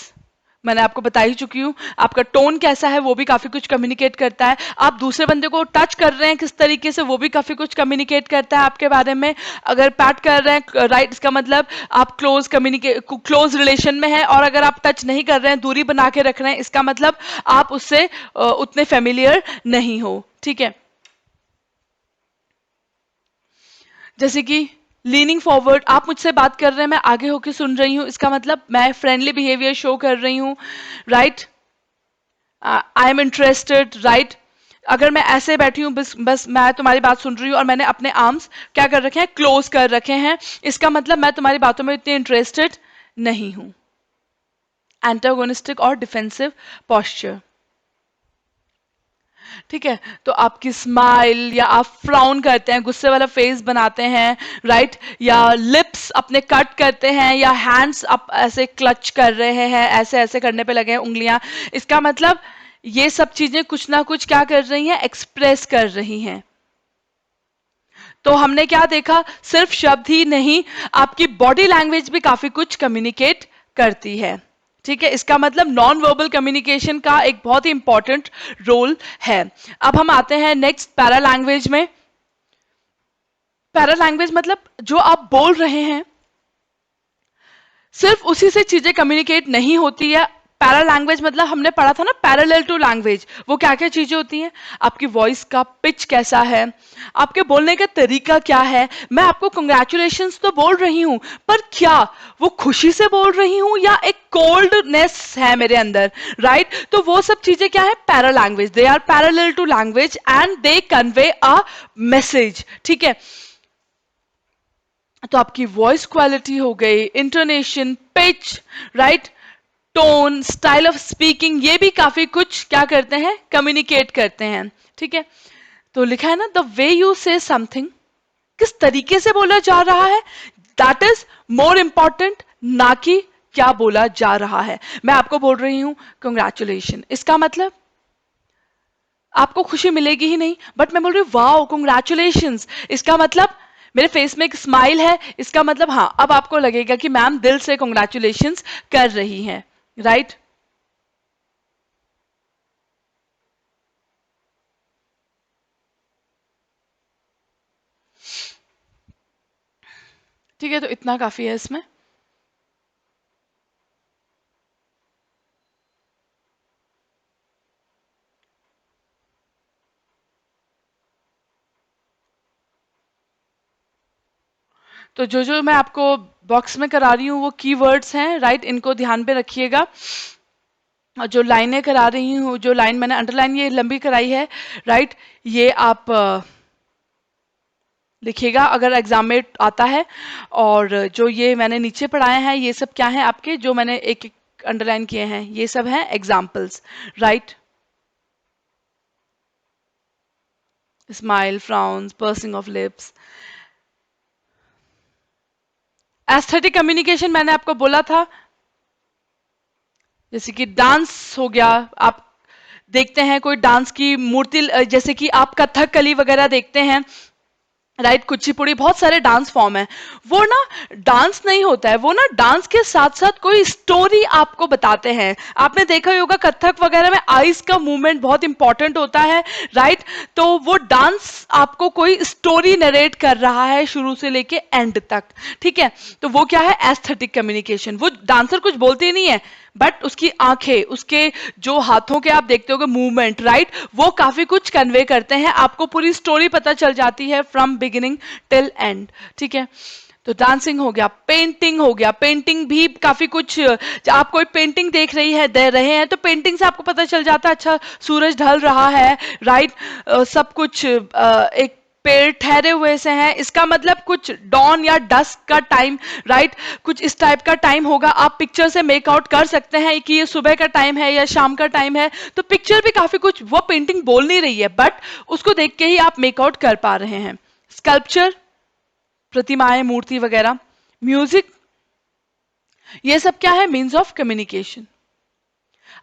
मैंने आपको बता ही चुकी हूं, आपका टोन कैसा है वो भी काफी कुछ कम्युनिकेट करता है। आप दूसरे बंदे को टच कर रहे हैं किस तरीके से, वो भी काफी कुछ कम्युनिकेट करता है आपके बारे में। अगर पैट कर रहे हैं, राइट, इसका मतलब आप क्लोज रिलेशन में है, और अगर आप टच नहीं कर रहे हैं, दूरी बना के रख रहे हैं, इसका मतलब आप उससे उतने फेमिलियर नहीं हो, ठीक है। जैसे कि लीनिंग फॉरवर्ड, आप मुझसे बात कर रहे हैं, मैं आगे होकर सुन रही हूं, इसका मतलब मैं फ्रेंडली बिहेवियर शो कर रही हूं, right. I am interested, right. अगर मैं ऐसे बैठी हूं, बस बस मैं तुम्हारी बात सुन रही हूं और मैंने अपने आर्म्स क्या कर रखे हैं, क्लोज कर रखे हैं, इसका मतलब मैं तुम्हारी बातों में इतनी इंटरेस्टेड नहीं हूं। एंटागोनिस्टिक और डिफेंसिव पोस्चर, ठीक है। तो आपकी स्माइल, या आप फ्राउन करते हैं, गुस्से वाला फेस बनाते हैं, राइट, या लिप्स अपने कट करते हैं, या हैंड्स आप ऐसे क्लच कर रहे हैं, ऐसे ऐसे करने पे लगे हैं उंगलियां, इसका मतलब ये सब चीजें कुछ ना कुछ क्या कर रही हैं, एक्सप्रेस कर रही हैं। तो हमने क्या देखा, सिर्फ शब्द ही नहीं, आपकी बॉडी लैंग्वेज भी काफी कुछ कम्युनिकेट करती है, ठीक है। इसका मतलब नॉन वर्बल कम्युनिकेशन का एक बहुत ही इंपॉर्टेंट रोल है। अब हम आते हैं नेक्स्ट पैरा लैंग्वेज में। पैरा लैंग्वेज मतलब जो आप बोल रहे हैं, सिर्फ उसी से चीजें कम्युनिकेट नहीं होती है। पैरा लैंग्वेज मतलब हमने पढ़ा था ना, पैरेलल टू लैंग्वेज, वो क्या क्या चीजें होती हैं, आपकी वॉइस का पिच कैसा है, आपके बोलने का तरीका क्या है, मैं आपको कंग्रेचुलेशंस तो बोल रही हूं, पर क्या वो खुशी से बोल रही हूं या एक कोल्डनेस है मेरे अंदर, राइट। तो वो सब चीजें क्या है, paralanguage, they are parallel to language and they convey a message, ठीक है। तो आपकी वॉइस क्वालिटी हो गई, intonation, pitch, right, tone, style of speaking, ये भी काफी कुछ क्या करते हैं, कम्युनिकेट करते हैं, ठीक है। तो लिखा है ना, द वे यू से समथिंग, किस तरीके से बोला जा रहा है, दैट इज मोर इंपॉर्टेंट, ना कि क्या बोला जा रहा है। मैं आपको बोल रही हूं कंग्रेचुलेशन, इसका मतलब आपको खुशी मिलेगी ही नहीं, बट मैं बोल रही हूँ वाओ कंग्रेचुलेशंस, इसका मतलब मेरे फेस में एक स्माइल है, इसका मतलब हाँ, अब आपको लगेगा कि मैम दिल से कंग्रेचुलेशंस कर रही हैं, राइट। ठीक है, तो इतना काफी है इसमें। तो जो जो मैं आपको बॉक्स में करा रही हूँ वो कीवर्ड्स हैं, राइट, इनको ध्यान पे रखिएगा। और जो लाइनें करा रही हूँ, जो लाइन मैंने अंडरलाइन ये लंबी कराई है, राइट, ये आप लिखिएगा अगर एग्जाम में आता है। और जो ये मैंने नीचे पढ़ाए हैं ये सब क्या है आपके, जो मैंने एक एक अंडरलाइन किए हैं, ये सब हैं examples, right. Smile, frowns, pursing of lips. Aesthetic communication मैंने आपको बोला था, जैसे कि डांस हो गया, आप देखते हैं कोई डांस की मूर्ति, जैसे कि आप कथकली वगैरह देखते हैं, राइट, कुचिपुड़ी, बहुत सारे डांस फॉर्म है। वो ना डांस नहीं होता है, वो ना डांस के साथ साथ कोई स्टोरी आपको बताते हैं। आपने देखा ही होगा कथक वगैरह में आईज का मूवमेंट बहुत इंपॉर्टेंट होता है, राइट। तो वो डांस आपको कोई स्टोरी नरेट कर रहा है शुरू से लेके एंड तक, ठीक है। तो वो क्या है, एस्थेटिक कम्युनिकेशन। वो डांसर कुछ बोलती नहीं है, बट उसकी आंखें, उसके जो हाथों के आप देखते होगे मूवमेंट, राइट, वो काफी कुछ कन्वे करते हैं, आपको पूरी स्टोरी पता चल जाती है फ्रॉम बिगिनिंग टिल एंड, ठीक है। तो डांसिंग हो गया, पेंटिंग हो गया, पेंटिंग भी काफी कुछ, आप कोई पेंटिंग देख रही है, दे रहे हैं, तो पेंटिंग से आपको पता चल जाता है अच्छा सूरज ढल रहा है, राइट, सब कुछ, एक पेड़ ठहरे हुए से हैं, इसका मतलब कुछ डॉन या डस्क का टाइम, राइट, कुछ इस टाइप का टाइम होगा। आप पिक्चर से मेक आउट कर सकते हैं कि ये सुबह का टाइम है या शाम का टाइम है। तो पिक्चर भी काफी कुछ, वो पेंटिंग बोल नहीं रही है बट उसको देख के ही आप मेक आउट कर पा रहे हैं। स्कल्पचर, प्रतिमाएं, मूर्ति वगैरह, म्यूजिक, ये सब क्या है, मीन्स ऑफ कम्युनिकेशन।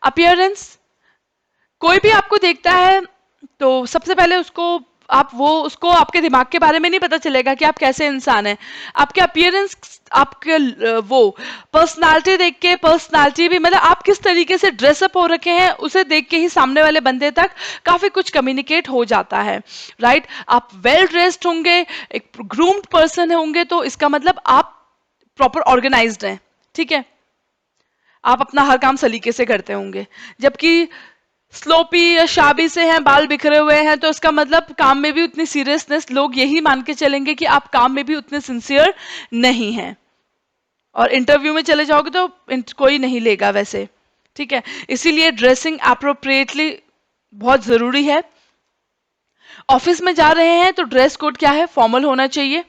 अपीयरेंस, कोई भी आपको देखता है तो सबसे पहले उसको, आप वो उसको आपके दिमाग के बारे में नहीं पता चलेगा कि आप कैसे इंसान हैं, आपके अपीयरेंस, आपके वो पर्सनालिटी देख के, पर्सनालिटी भी मतलब आप किस तरीके से ड्रेसअप हो रखे हैं उसे देख के ही सामने वाले बंदे तक काफी कुछ कम्युनिकेट हो जाता है, राइट। आप वेल ड्रेस्ड होंगे, एक ग्रूम्ड पर्सन होंगे, तो इसका मतलब आप प्रॉपर ऑर्गेनाइज्ड हैं, ठीक है, आप अपना हर काम सलीके से करते होंगे। जबकि स्लोपी या शाबी से हैं, बाल बिखरे हुए हैं, तो इसका मतलब काम में भी उतनी सीरियसनेस, लोग यही मान के चलेंगे कि आप काम में भी उतने सिंसियर नहीं हैं, और इंटरव्यू में चले जाओगे तो कोई नहीं लेगा वैसे, ठीक है। इसीलिए ड्रेसिंग अप्रोप्रिएटली बहुत जरूरी है। ऑफिस में जा रहे हैं तो ड्रेस कोड क्या है, फॉर्मल होना चाहिए।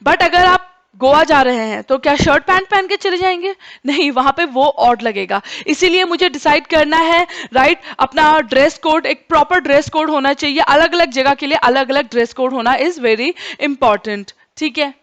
बट अगर आप गोवा जा रहे हैं तो क्या शर्ट पैंट पहन के चले जाएंगे, नहीं, वहां पे वो ऑड लगेगा। इसीलिए मुझे डिसाइड करना है, राइट, अपना ड्रेस कोड, एक प्रॉपर ड्रेस कोड होना चाहिए, अलग अलग जगह के लिए अलग अलग ड्रेस कोड होना इज वेरी इंपॉर्टेंट, ठीक है।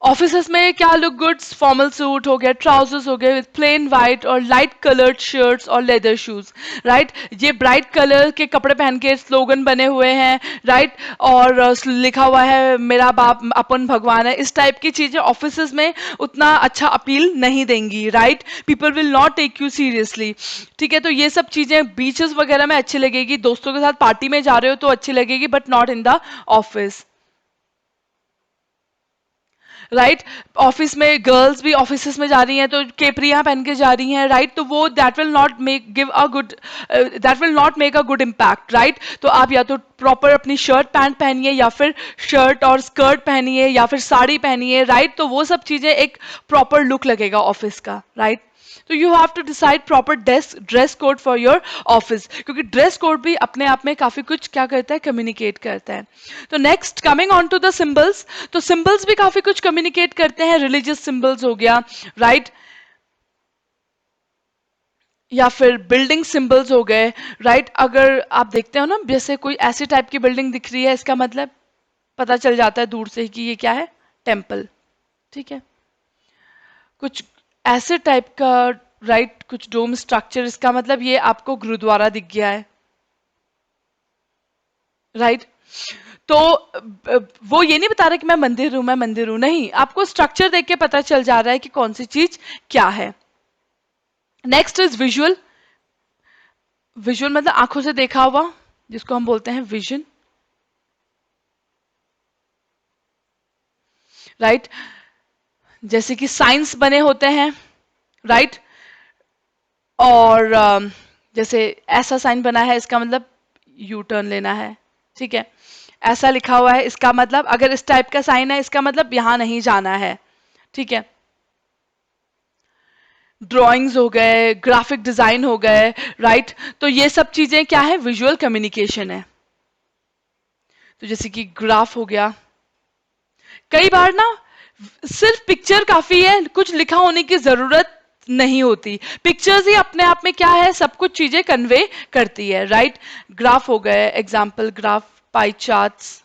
ऑफिस में क्या लुक गुड्स, फॉर्मल सूट हो गया, ट्राउजर्स हो गए विथ प्लेन वाइट और लाइट कलर्ड शर्ट्स और लेदर शूज, राइट। ये ब्राइट कलर के कपड़े पहन के स्लोगन बने हुए हैं, राइट, और लिखा हुआ है मेरा बाप अपन भगवान है, इस टाइप की चीजें ऑफिस में उतना अच्छा अपील नहीं देंगी, right, people will not take you seriously, ठीक है। तो ये सब चीजें बीचेस वगैरह में अच्छी लगेगी, दोस्तों के साथ पार्टी में जा रहे हो तो अच्छी लगेगी, but not in the office, right. Office में गर्ल्स भी ऑफिस में जा रही हैं तो केपरियां पहन के जा रही हैं, राइट, तो वो that will not make give a good, that will not make a good impact, right. तो आप या तो प्रॉपर अपनी शर्ट पैंट पहनिए, या फिर शर्ट और स्कर्ट पहनिए, या फिर साड़ी पहनिए, राइट, तो वो सब चीजें एक प्रॉपर लुक लगेगा ऑफिस का, राइट। तो you have to decide proper dress code for your office, क्योंकि ड्रेस कोड भी अपने आप में काफी कुछ क्या करता है, कम्युनिकेट करता है। तो next coming on to the symbols, तो सिंबल्स भी काफी कुछ कम्युनिकेट करते हैं, रिलीजियस सिंबल्स हो गया, राइट, या फिर बिल्डिंग सिंबल्स हो गए, राइट। अगर आप देखते हो ना, जैसे कोई ऐसी टाइप की बिल्डिंग दिख रही है, इसका मतलब पता चल जाता है दूर से ही कि ये क्या है, टेम्पल, ठीक है। कुछ ऐसे टाइप का, राइट, कुछ डोम स्ट्रक्चर, इसका मतलब ये आपको गुरुद्वारा दिख गया है, राइट। तो वो ये नहीं बता रहा कि मैं मंदिर हूं, मैं मंदिर हूं, नहीं, आपको स्ट्रक्चर देख के पता चल जा रहा है कि कौन सी चीज क्या है। Next is visual. विजुअल मतलब आंखों से देखा हुआ, जिसको हम बोलते हैं विजन, राइट। जैसे कि साइंस बने होते हैं, राइट, और जैसे ऐसा साइन बना है, इसका मतलब यू टर्न लेना है, ठीक है। ऐसा लिखा हुआ है, इसका मतलब अगर इस टाइप का साइन है इसका मतलब यहां नहीं जाना है। ठीक है, ड्राइंग्स हो गए, ग्राफिक डिजाइन हो गए, राइट। तो ये सब चीजें क्या है, विजुअल कम्युनिकेशन है। तो जैसे कि ग्राफ हो गया, कई बार ना सिर्फ पिक्चर काफी है, कुछ लिखा होने की जरूरत नहीं होती। पिक्चर्स ही अपने आप में क्या है, सब कुछ चीजें कन्वे करती है, राइट। ग्राफ हो गए, एग्जाम्पल ग्राफ, पाई चार्ट्स,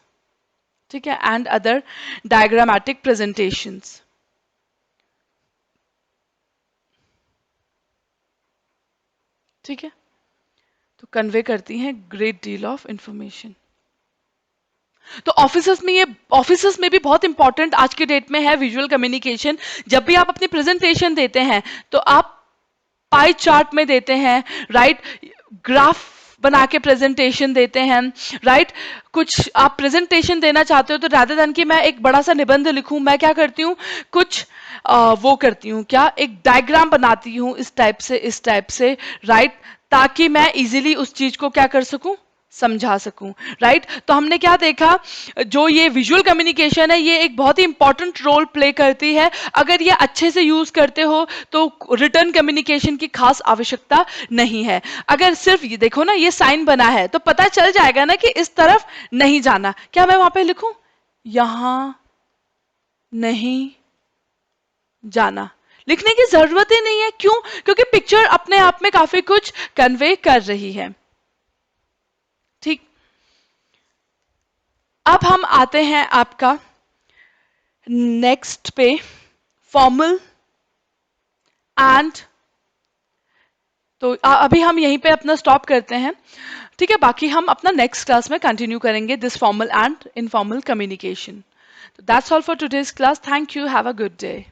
ठीक है, एंड अदर डायग्रामेटिक प्रेजेंटेशंस। ठीक है, तो कन्वे करती हैं ग्रेट डील ऑफ इंफॉर्मेशन। तो ऑफिसेस में भी बहुत इंपॉर्टेंट आज के डेट में है विजुअल कम्युनिकेशन। जब भी आप अपनी प्रेजेंटेशन देते हैं तो आप पाई चार्ट में देते हैं, राइट, ग्राफ बना के प्रेजेंटेशन देते हैं, राइट। कुछ आप प्रेजेंटेशन देना चाहते हो तो रादर देन कि मैं एक बड़ा सा निबंध लिखूं, मैं क्या करती हूँ, कुछ वो करती हूँ, क्या, एक डायग्राम बनाती हूँ इस टाइप से, राइट, ताकि मैं इजीली उस चीज को क्या कर सकूं, समझा सकूं, राइट। तो हमने क्या देखा, जो ये विजुअल कम्युनिकेशन है ये एक बहुत ही इंपॉर्टेंट रोल प्ले करती है। अगर ये अच्छे से यूज करते हो तो रिटर्न कम्युनिकेशन की खास आवश्यकता नहीं है। अगर सिर्फ ये देखो ना, ये साइन बना है तो पता चल जाएगा ना कि इस तरफ नहीं जाना, क्या मैं वहां पे लिखूं, यहां नहीं जाना, लिखने की जरूरत ही नहीं है। क्यों? क्योंकि पिक्चर अपने आप में काफी कुछ कन्वे कर रही है। ठीक, अब हम आते हैं आपका नेक्स्ट पे, फॉर्मल एंड, तो अभी हम यहीं पे अपना स्टॉप करते हैं। ठीक है, बाकी हम अपना नेक्स्ट क्लास में कंटिन्यू करेंगे this formal and informal communication. That's all for today's class. Thank you, have a good day.